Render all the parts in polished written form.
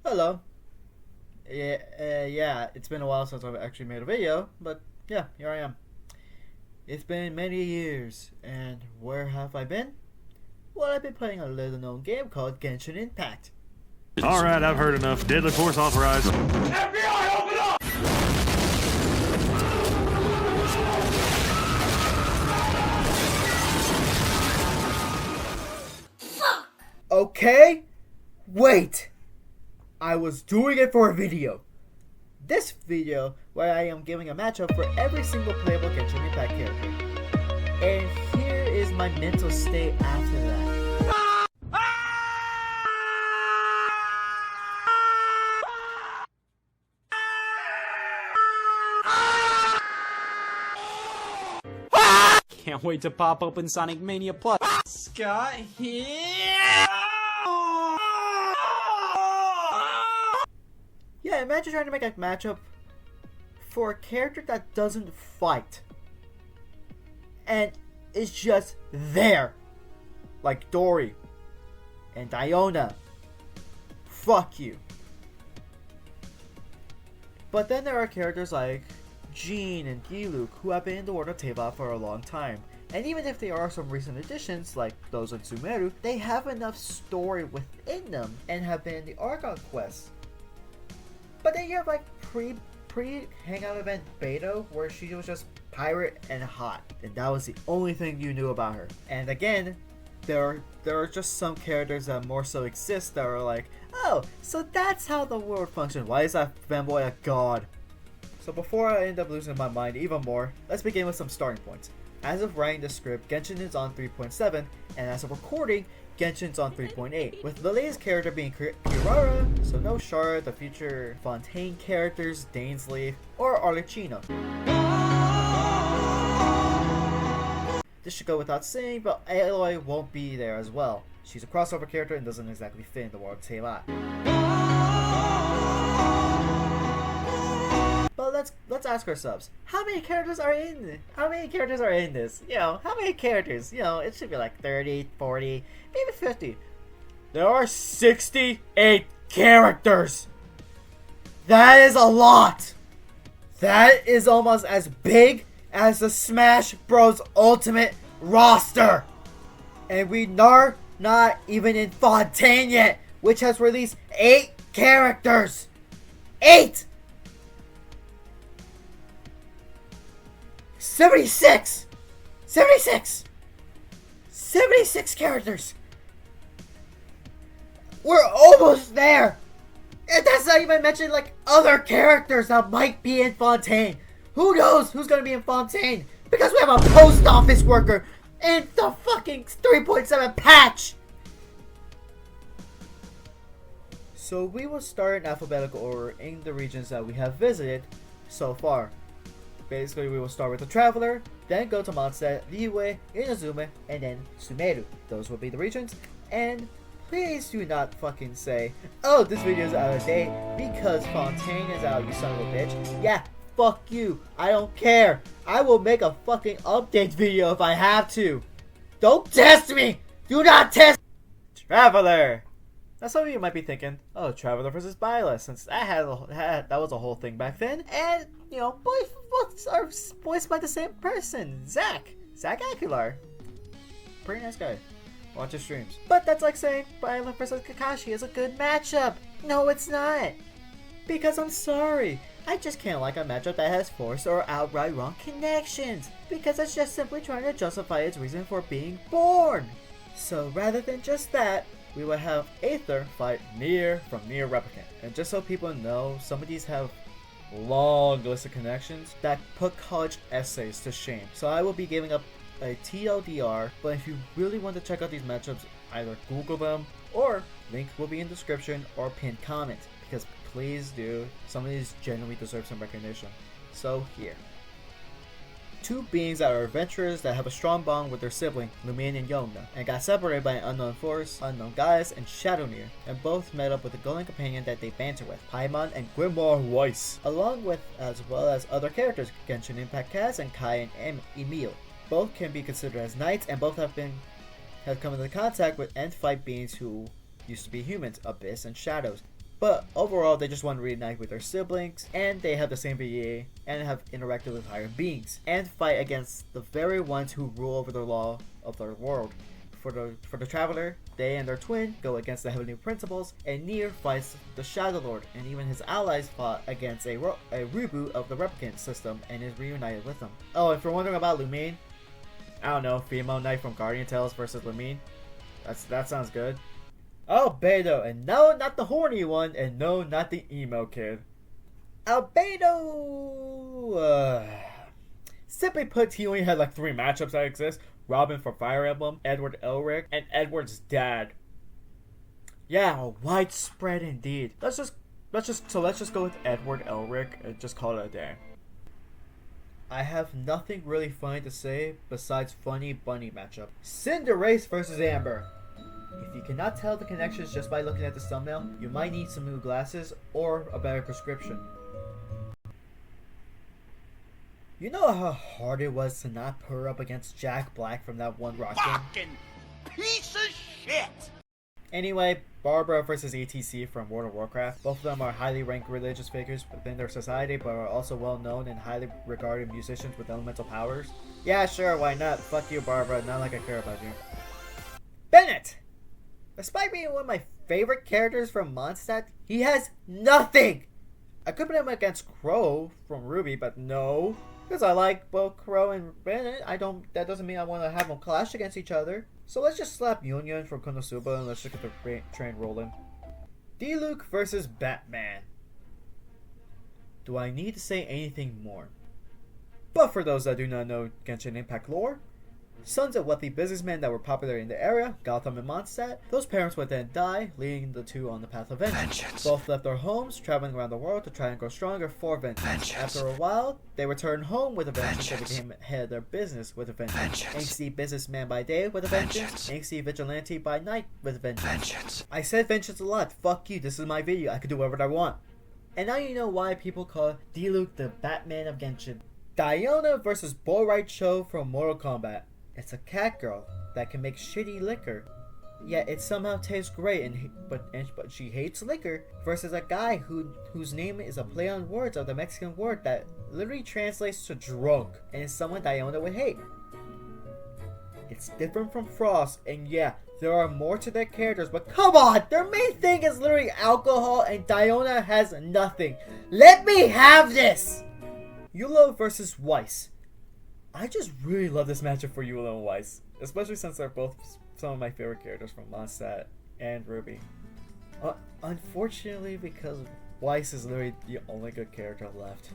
Hello. Yeah, it's been a while since I've actually made a video, but yeah, here I am. It's been many years, and where have I been? Well, I've been playing a little known game called Genshin Impact. Alright, I've heard enough. Deadly force authorized. FBI, open up! Okay? Wait! I was doing it for a video. This video, where I am giving a matchup for every single playable Genshin Impact character. And here is my mental state after that. Can't wait to pop open Sonic Mania Plus. Scott here. Yeah, imagine trying to make a matchup for a character that doesn't fight. And is just there. Like Dory and Diona. Fuck you. But then there are characters like Jean and Diluc who have been in the world of Teyvat for a long time. And even if there are some recent additions, like those in Sumeru, they have enough story within them and have been in the Argon quests. But then you have like pre-hangout event Beto, where she was just pirate and hot. And that was the only thing you knew about her. And again, there are just some characters that more so exist that are like, oh, so that's how the world functions. Why is that fanboy a god? So before I end up losing my mind even more, let's begin with some starting points. As of writing the script, Genshin is on 3.7, and as of recording, Genshin's on 3.8, with the latest character being Kirara, so no Shara, the future Fontaine characters, Dainsleif, or Arlecchino. This should go without saying, but Aloy won't be there as well. She's a crossover character and doesn't exactly fit in the world of Teyvat. But let's ask ourselves, how many characters are in this? How many characters are in this? You know, how many characters? You know, it should be like 30, 40, maybe 50. There are 68 characters! That is a lot! That is almost as big as the Smash Bros. Ultimate roster! And we are not even in Fontaine yet, which has released 8 characters! 8! 76! 76! 76 characters! We're almost there! And that's not even mentioning like other characters that might be in Fontaine. Who knows who's gonna be in Fontaine? Because we have a post office worker in the fucking 3.7 patch! So we will start in alphabetical order in the regions that we have visited so far. Basically, we will start with the Traveler, then go to Mondstadt, Liyue, Inazuma, and then Sumeru. Those will be the regions. And please do not fucking say, oh, this video is out of date because Fontaine is out, you son of a bitch. Yeah, fuck you. I don't care. I will make a fucking update video if I have to. Don't test me. Do not test. Traveler. Now some of you might be thinking, oh, Traveler versus Byleth, since that was a whole thing back then. And, you know, both are voiced by the same person, Zach Aguilar. Pretty nice guy. Watch his streams. But that's like saying Byleth versus Kakashi is a good matchup. No, it's not. Because I'm sorry, I just can't like a matchup that has forced or outright wrong connections. Because it's just simply trying to justify its reason for being born. So rather than just that, we will have Aether fight Nier from Nier Replicant. And just so people know, some of these have long list of connections that put college essays to shame. So I will be giving up a TLDR, but if you really want to check out these matchups, either Google them or link will be in description or pinned comment, because please do, some of these genuinely deserve some recognition. So here. Two beings that are adventurers that have a strong bond with their sibling, Lumion and Yomna, and got separated by an unknown force, unknown goddess, and Shadowneer, and both met up with a golden companion that they banter with, Paimon and Grimoire Weiss, along with as well as other characters, Genshin Impact Kaz and Kai and Emil. Both can be considered as knights, and both have come into contact with end fight beings who used to be humans, Abyss and Shadows. But overall, they just want to reunite with their siblings, and they have the same VA, and have interacted with higher beings, and fight against the very ones who rule over the law of their world. For the Traveler, they and their twin go against the Heavenly Principles, and Nier fights the Shadow Lord, and even his allies fought against a reboot of the Replicant system and is reunited with them. Oh, if you're wondering about Lumine, I don't know, female knight from Guardian Tales versus Lumine. That sounds good. Albedo, and no, not the horny one, and no, not the emo kid. Albedo! Simply put, he only had like 3 matchups that exist. Robin for Fire Emblem, Edward Elric, and Edward's dad. Yeah, widespread indeed. Let's just go with Edward Elric and just call it a day. I have nothing really funny to say besides funny bunny matchup. Cinderace versus Amber. If you cannot tell the connections just by looking at this thumbnail, you might need some new glasses or a better prescription. You know how hard it was to not purr up against Jack Black from that one rock game? Fucking piece of shit! Anyway, Barbara versus ATC from World of Warcraft. Both of them are highly ranked religious figures within their society, but are also well known and highly regarded musicians with elemental powers. Yeah, sure, why not? Fuck you, Barbara, not like I care about you. Bennett! Despite being one of my favorite characters from Mondstadt, he has nothing! I could put him against Crow from Ruby, but no. Because I like both Crow and Bennett, that doesn't mean I want to have them clash against each other. So let's just slap Yun from Konosuba and let's just get the train rolling. D-Luke versus Batman. Do I need to say anything more? But for those that do not know Genshin Impact lore, sons of wealthy businessmen that were popular in the area, Gotham and Mondstadt, those parents would then die, leading the two on the path of vengeance. Both left their homes, traveling around the world to try and grow stronger for vengeance. After a while, they returned home with a vengeance and became head of their business with a vengeance. Angsty businessman by day with a vengeance. Angsty vigilante by night with a vengeance. I said vengeance a lot. Fuck you, this is my video. I can do whatever I want. And now you know why people call D-Luke the Batman of Genshin. Diona versus Boyright Cho from Mortal Kombat. It's a cat girl that can make shitty liquor, yet it somehow tastes great. But she hates liquor. Versus a guy whose name is a play on words of the Mexican word that literally translates to drunk, and is someone Diona would hate. It's different from Frost, and yeah, there are more to their characters, but come on, their main thing is literally alcohol, and Diona has nothing. Let me have this. Yulo versus Weiss. I just really love this matchup for Yulo and Weiss, especially since they're both some of my favorite characters from Mondstadt and Ruby. Unfortunately, because Weiss is literally the only good character left.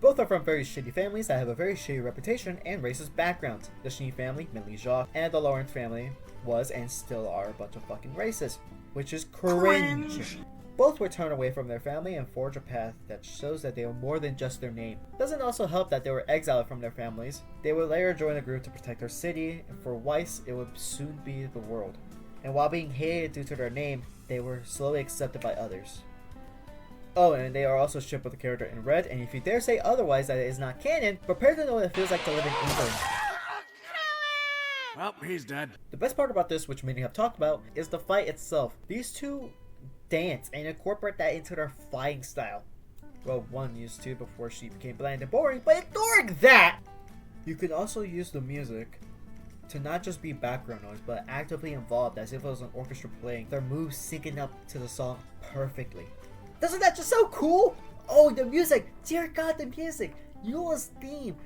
Both are from very shitty families that have a very shitty reputation and racist backgrounds. The Shin family, mainly Jacques, and the Lawrence family was and still are a bunch of fucking racists, which is cringe. Both were turned away from their family and forged a path that shows that they are more than just their name. Doesn't also help that they were exiled from their families. They would later join a group to protect their city, and for Weiss, it would soon be the world. And while being hated due to their name, they were slowly accepted by others. Oh, and they are also shipped with the character in red, and if you dare say otherwise that it is not canon, prepare to know what it feels like to live in England. Well, he's dead. The best part about this, which many have talked about, is the fight itself. These two dance and incorporate that into their fighting style. Well, one used to before she became bland and boring, but ignoring that, you can also use the music to not just be background noise, but actively involved as if it was an orchestra playing, their moves syncing up to the song perfectly. Doesn't that just sound cool? Oh, the music! Dear God, the music! Yula's theme!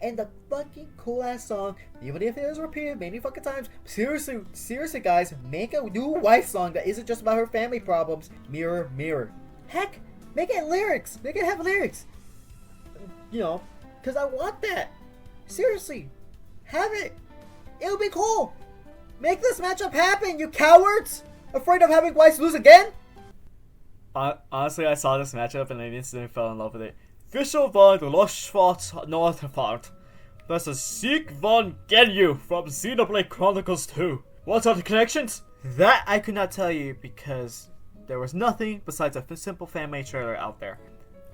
And the fucking cool ass song, even if it is repeated many fucking times. Seriously guys, make a new wife song that isn't just about her family problems. Mirror, mirror. Heck, make it lyrics. Make it have lyrics. You know, because I want that. Seriously, have it. It'll be cool. Make this matchup happen, you cowards! Afraid of having Weiss lose again? Honestly, I saw this matchup and I instantly fell in love with it. Fischer von Loschwart Nordfart versus Sieg von Genyu from Xenoblade Chronicles 2. What are the connections? That I could not tell you because there was nothing besides a simple fan-made trailer out there.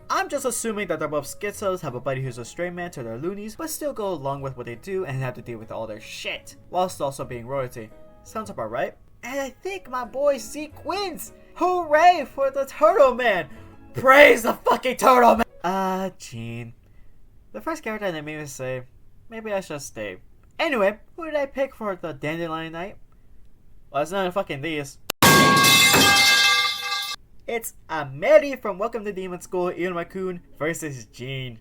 I'm just assuming that they're both schizos, have a buddy who's a stray man to their loonies, but still go along with what they do and have to deal with all their shit, whilst also being royalty. Sounds about right. And I think my boy Zeke wins! Hooray for the Turtle Man! Praise the fucking Turtle Man! Jean. The first character that made me say, maybe I should stay. Anyway, who did I pick for the Dandelion Night? Well, it's none of fucking these. It's Ameri from Welcome to Demon School, Iruma-kun versus Jean.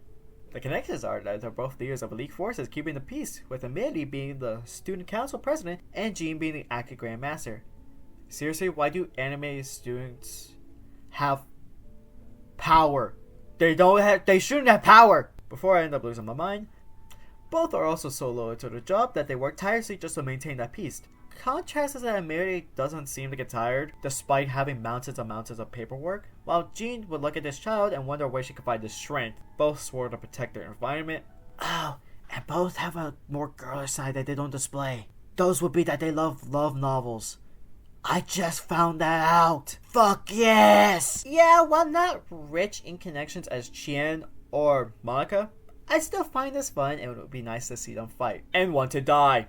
The connections are that they're both leaders of elite forces keeping the peace, with Ameri being the student council president and Jean being the active grandmaster. Seriously, why do anime students have power? They shouldn't have power! Before I end up losing my mind, both are also so loyal to the job that they work tirelessly just to maintain that peace. Contrast is that Ameri doesn't seem to get tired, despite having mountains and mountains of paperwork, while Jean would look at this child and wonder where she could find the strength. Both swore to protect their environment. Oh, and both have a more girlish side that they don't display. Those would be that they love novels. I just found that out. Fuck yes! Yeah, while not rich in connections as Chien or Monica, I still find this fun and it would be nice to see them fight and want to die.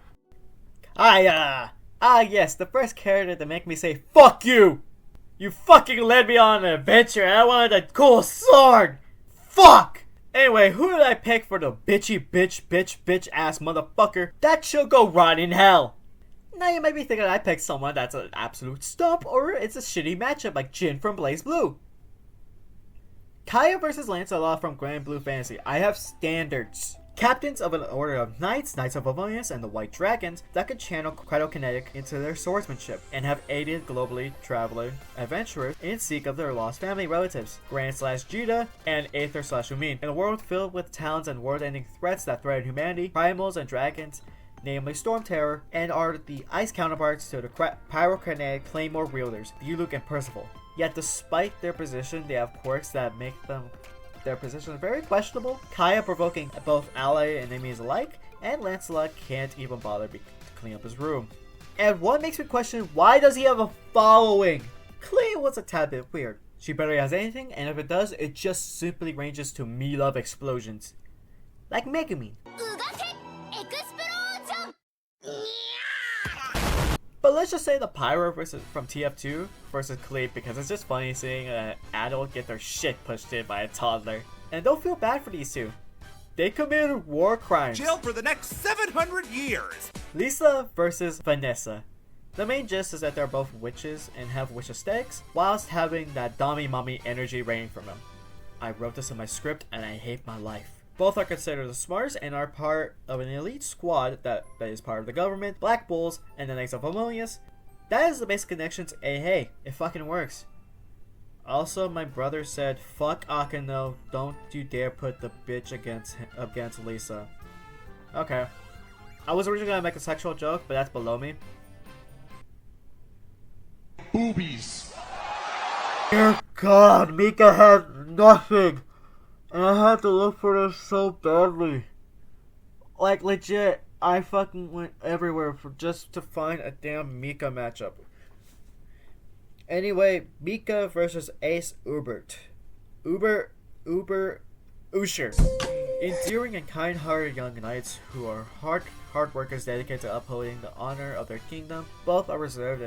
Yes, the first character to make me say, fuck you! You fucking led me on an adventure and I wanted a cool sword! Fuck! Anyway, who did I pick for the bitch ass motherfucker? That should go rot in hell! Now you might be thinking I picked someone that's an absolute stump or it's a shitty matchup like Jin from Blaze Blue. Kaya versus Lancelot from Grand Blue Fantasy. I have standards. Captains of an order of knights, Knights of Avonius, and the White Dragons that could channel cryokinetic into their swordsmanship and have aided globally traveling adventurers in seek of their lost family relatives, Gran/Jita and Aether/Umin. In a world filled with towns and world-ending threats that threaten humanity, primals and dragons, namely Storm Terror, and are the ice counterparts to the pyrokinetic claymore wielders, Buluk and Percival. Yet despite their position, they have quirks that make their position very questionable. Kaya provoking both ally and enemies alike, and Lancelot can't even bother to clean up his room. And what makes me question, why does he have a following? Clea was a tad bit weird. She barely has anything, and if it does, it just simply ranges to me love explosions. Like Megumi. But let's just say the Pyro from TF2 versus Clea, because it's just funny seeing an adult get their shit pushed in by a toddler. And don't feel bad for these two. They committed war crimes. Jail for the next 700 years! Lisa versus Vanessa. The main gist is that they're both witches and have witch aesthetics, whilst having that Dami Mommy energy raining from them. I wrote this in my script and I hate my life. Both are considered the smartest and are part of an elite squad that is part of the government, Black Bulls, and the Knights of Harmonious. That is the basic connections, and hey, it fucking works. Also, my brother said, fuck Akano, don't you dare put the bitch against Lisa. Okay. I was originally gonna make a sexual joke, but that's below me. Boobies. Dear God, Mika had nothing! And I had to look for this so badly. Like, legit, I fucking went everywhere just to find a damn Mika matchup. Anyway, Mika versus Ace Ubert. Usher. Enduring and kind-hearted young knights who are hard workers dedicated to upholding the honor of their kingdom. Both are reserved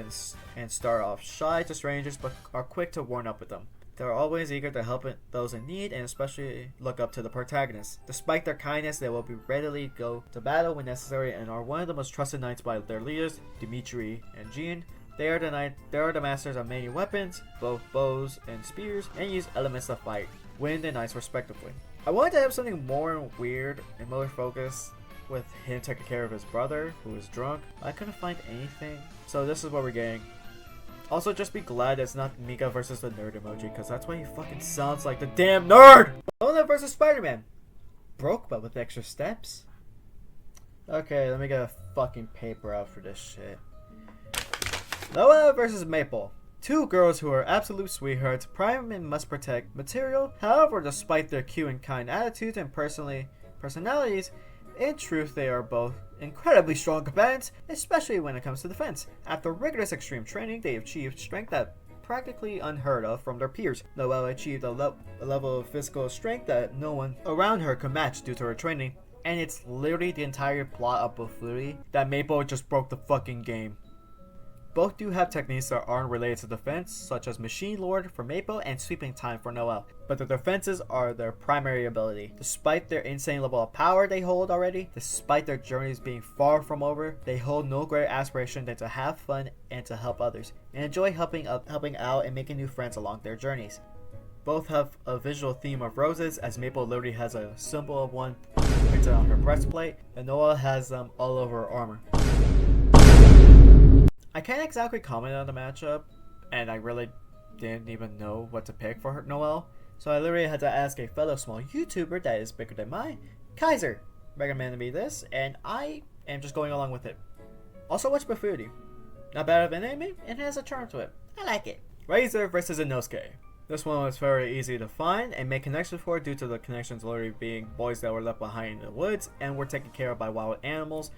and start off shy to strangers, but are quick to warm up with them. They're always eager to help those in need and especially look up to the protagonist. Despite their kindness, they will be readily go to battle when necessary and are one of the most trusted knights by their leaders, Dimitri and Jean. They are the masters of many weapons, both bows and spears, and use elements of fight, wind and ice respectively. I wanted to have something more weird and more focused with him taking care of his brother, who is drunk. I couldn't find anything, so this is what we're getting. Also, just be glad it's not Mika versus the nerd emoji, because that's why he fucking sounds like the damn nerd! Lola versus Spider-Man. Broke, but with extra steps. Okay, let me get a fucking paper out for this shit. Lola versus Maple. Two girls who are absolute sweethearts, prime and must protect material. However, despite their cute and kind attitudes and personalities, in truth, they are both incredibly strong combatants, especially when it comes to defense. After rigorous extreme training, they achieved strength that practically unheard of from their peers. Noelle achieved a level of physical strength that no one around her could match due to her training. And it's literally the entire plot of Bofuri that Maple just broke the fucking game. Both do have techniques that aren't related to defense, such as Machine Lord for Maple and Sweeping Time for Noelle, but their defenses are their primary ability. Despite their insane level of power they hold already, despite their journeys being far from over, they hold no greater aspiration than to have fun and to help others, and enjoy helping out and making new friends along their journeys. Both have a visual theme of roses, as Maple literally has a symbol of one printed on her breastplate, and Noelle has them all over her armor. I can't exactly comment on the matchup, and I really didn't even know what to pick for Noelle, so I literally had to ask a fellow small YouTuber that is bigger than mine, Kaiser, recommended me this, and I am just going along with it. Also, watch Bafudi. Not bad of an enemy, and has a charm to it. I like it. Razor versus Inosuke. This one was very easy to find and make connections for due to the connections literally being boys that were left behind in the woods and were taken care of by wild animals,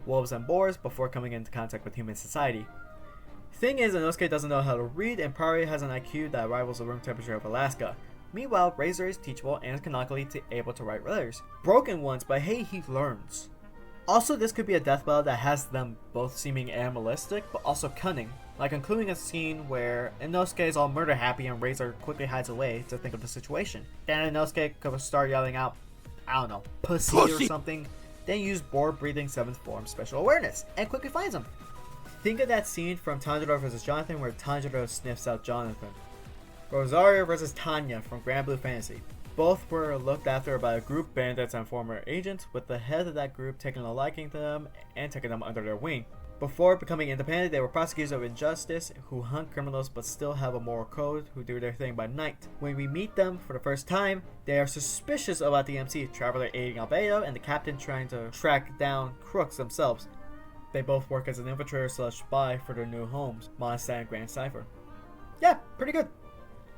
wolves and boars before coming into contact with human society. Thing is, Inosuke doesn't know how to read and probably has an IQ that rivals the room temperature of Alaska. Meanwhile, Razor is teachable and is canonically able to write letters. Broken ones, but hey, he learns. Also, this could be a death battle that has them both seeming animalistic, but also cunning, like including a scene where Inosuke is all murder happy and Razor quickly hides away to think of the situation. Then Inosuke could start yelling out, I don't know, pussy or something, then use boar breathing 7th form special awareness, and quickly finds him. Think of that scene from Tanjiro vs. Jonathan where Tanjiro sniffs out Jonathan. Rosario vs. Tanya from Grand Blue Fantasy. Both were looked after by a group of bandits and former agents, with the head of that group taking a liking to them and taking them under their wing. Before becoming independent, they were prosecutors of injustice who hunt criminals but still have a moral code who do their thing by night. When we meet them for the first time, they are suspicious about the MC, Traveler aiding Albedo, and the captain trying to track down crooks themselves. They both work as an infiltrator / spy for their new homes, Mondstadt and Grand Cipher. Yeah, pretty good.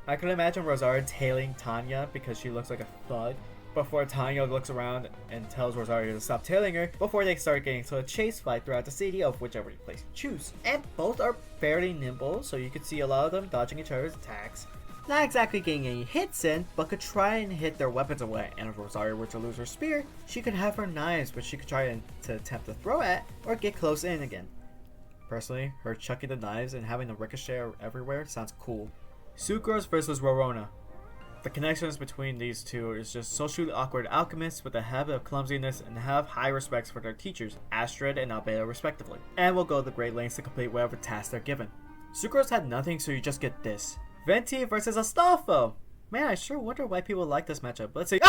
I could imagine Rosario tailing Tanya because she looks like a thug, before Tanya looks around and tells Rosario to stop tailing her before they start getting to a chase fight throughout the city of whichever place you choose. And both are fairly nimble, so you could see a lot of them dodging each other's attacks. Not exactly getting any hits in, but could try and hit their weapons away, and if Rosario were to lose her spear, she could have her knives which she could try to attempt to throw at, or get close in again. Personally, her chucking the knives and having the ricochet everywhere sounds cool. Sucrose versus Rorona. The connections between these two is just socially awkward alchemists with a habit of clumsiness and have high respects for their teachers, Astrid and Albedo respectively, and will go the great lengths to complete whatever task they're given. Sucrose had nothing, so you just get this. Venti versus Astolfo! Man, I sure wonder why people like this matchup. Let's see.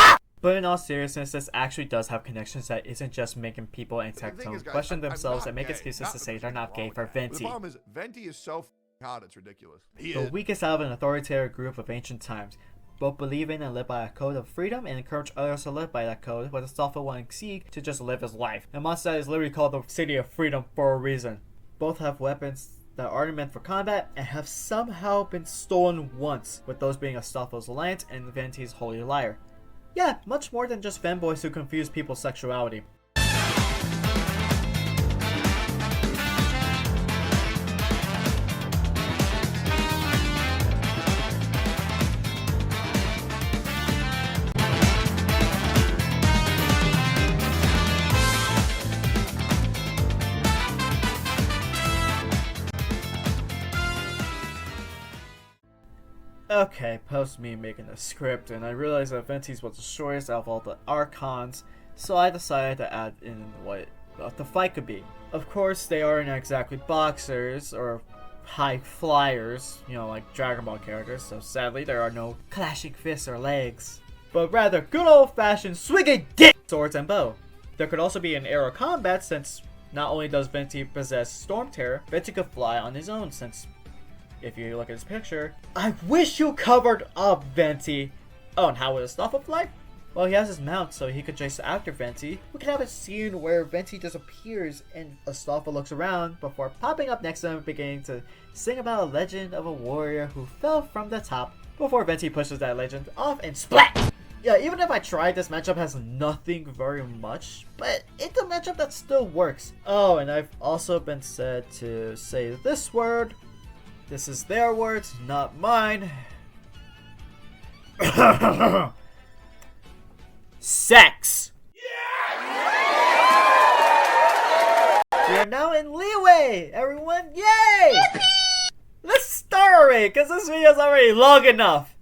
But in all seriousness, this actually does have connections that isn't just making people and Tectone question themselves and make excuses to say they're not gay for Venti. The problem is, Venti is so hot, it's ridiculous. The weakest out of an authoritarian group of ancient times. Both believe in and live by a code of freedom and encourage others to live by that code, with Astolfo wanting Sieg to just live his life. And Mondstadt is literally called the City of Freedom for a reason. Both have weapons that aren't meant for combat and have somehow been stolen once, with those being Astolfo's Lance and Venti's Holy Lyre. Yeah, much more than just fanboys who confuse people's sexuality. Okay, post me making a script, and I realized that Venti's was the shortest out of all the Archons, so I decided to add in what the fight could be. Of course, they aren't exactly boxers or high flyers, you know, like Dragon Ball characters, so sadly there are no clashing fists or legs, but rather good old-fashioned swinging dick swords and bow. There could also be an aero combat, since not only does Venti possess Storm Terror, Venti could fly on his own, since if you look at his picture, I wish you covered up Venti. Oh, and how would Astolfo fly? Well, he has his mount, so he could chase after Venti. We could have a scene where Venti disappears and Astolfo looks around before popping up next to him and beginning to sing about a legend of a warrior who fell from the top before Venti pushes that legend off and splat! Yeah, even if I tried, this matchup has nothing very much, but it's a matchup that still works. Oh, and I've also been said to say this word. This is their words, not mine. Sex! Yeah, are now in Liyue, everyone. Yay! Let's start already, because this video is already long enough.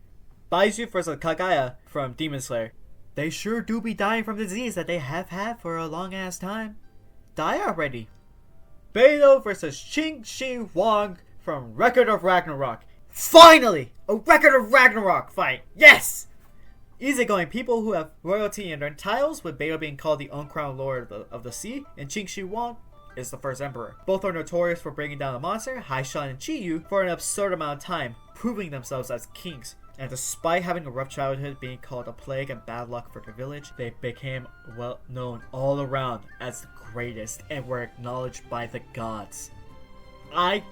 Baiju versus Kagaya from Demon Slayer. They sure do be dying from disease that they have had for a long ass time. Die already. Beidou versus Ching Shi Wang from Record of Ragnarok. Finally! A Record of Ragnarok fight! Yes! Easygoing people who have royalty in their titles, with Beidou being called the uncrowned lord of the sea, and Ching Shi Wang is the first emperor. Both are notorious for bringing down a monster, Haishan and Chiyu, for an absurd amount of time, proving themselves as kings. And despite having a rough childhood, being called a plague and bad luck for their village, they became well known all around as the greatest and were acknowledged by the gods. I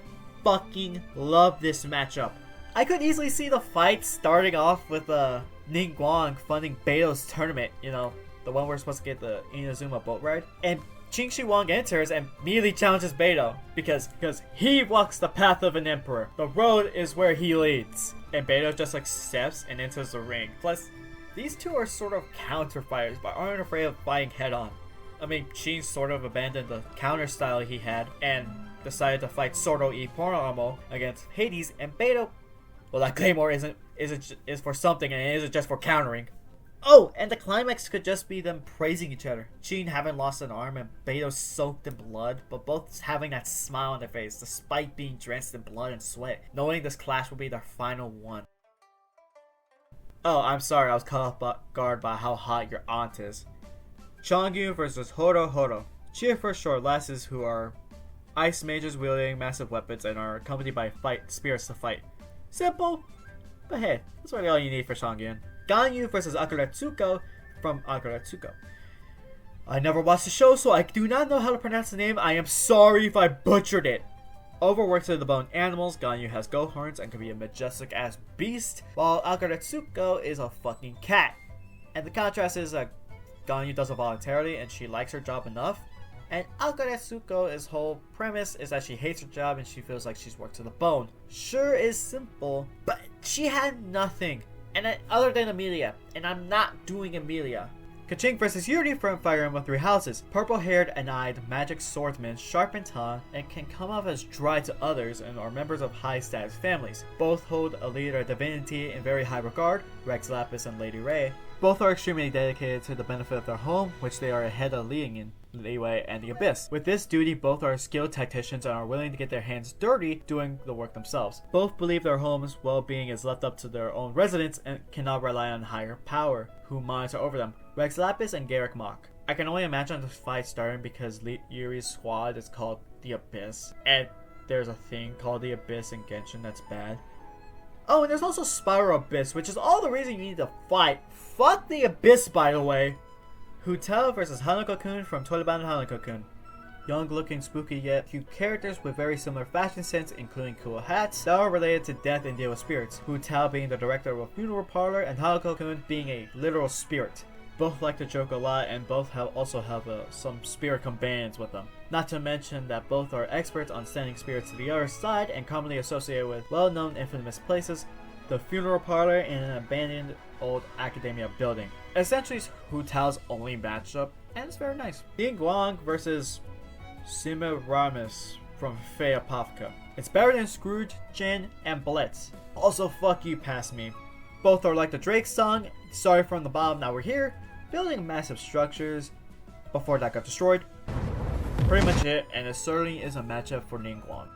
fucking love this matchup. I could easily see the fight starting off with Ningguang funding Beidou's tournament, you know, the one we're supposed to get the Inazuma boat ride. And Ching Shi Wang enters and immediately challenges Beidou because he walks the path of an emperor. The road is where he leads. And Beidou just accepts and enters the ring. Plus, these two are sort of counter fighters, but aren't afraid of fighting head on. I mean, Shin sort of abandoned the counter style he had and decided to fight Sordo e Pornoamo against Hades, and Beidou, well, that claymore is for something and it isn't just for countering. Oh, and the climax could just be them praising each other. Shin having lost an arm and Beidou soaked in blood, but both having that smile on their face despite being drenched in blood and sweat, knowing this clash will be their final one. Oh, I'm sorry, I was caught off guard by how hot your aunt is. Chongyun versus Horo Horo. Cheer for short lasses who are ice mages wielding massive weapons and are accompanied by spirits to fight. Simple, but hey, that's really all you need for Chongyun. Ganyu versus Akuretsuko from Akuretsuko. I never watched the show, so I do not know how to pronounce the name. I am sorry if I butchered it. Overworked to the bone animals, Ganyu has goat horns and can be a majestic ass beast, while Akuretsuko is a fucking cat. And the contrast is that Ganyu does it voluntarily and she likes her job enough, and Akuretsuko's whole premise is that she hates her job and she feels like she's worked to the bone. Sure is simple, but she had nothing. And other than Emilia, and I'm not doing Emilia. Kaching versus Yuri from Fire Emblem Three Houses. Purple-haired and eyed magic swordsmen, sharp in tongue, and can come off as dry to others and are members of high-status families. Both hold a leader divinity in very high regard, Rex Lapis and Lady Ray. Both are extremely dedicated to the benefit of their home, which they are ahead of leading in Liyue and the Abyss. With this duty, both are skilled tacticians and are willing to get their hands dirty doing the work themselves. Both believe their home's well-being is left up to their own residents and cannot rely on higher power, who monitor over them. Rex Lapis and Garrick Mach. I can only imagine the fight starting because Yuri's squad is called the Abyss, and there's a thing called the Abyss in Genshin that's bad. Oh, and there's also Spiral Abyss, which is all the reason you need to fight. Fuck the Abyss, by the way. Hutel versus Hanako-kun from Toilet-Bound Hanako-kun. Young-looking, spooky yet cute characters with very similar fashion sense, including cool hats that are related to death and deal with spirits. Hutel being the director of a funeral parlor and Hanako-kun being a literal spirit. Both like to joke a lot and both also have some spirit companions with them. Not to mention that both are experts on sending spirits to the other side and commonly associated with well-known infamous places, the funeral parlor in an abandoned old academia building. Essentially, it's Hutel's only matchup, and it's very nice. Ningguang versus Semiramis from Fey Apotheka. It's better than Scrooge, Jin, and Blitz. Also, fuck you past me. Both are like the Drake song, sorry from the bottom, now we're here, building massive structures before that got destroyed. Pretty much it, and it certainly is a matchup for Ningguang.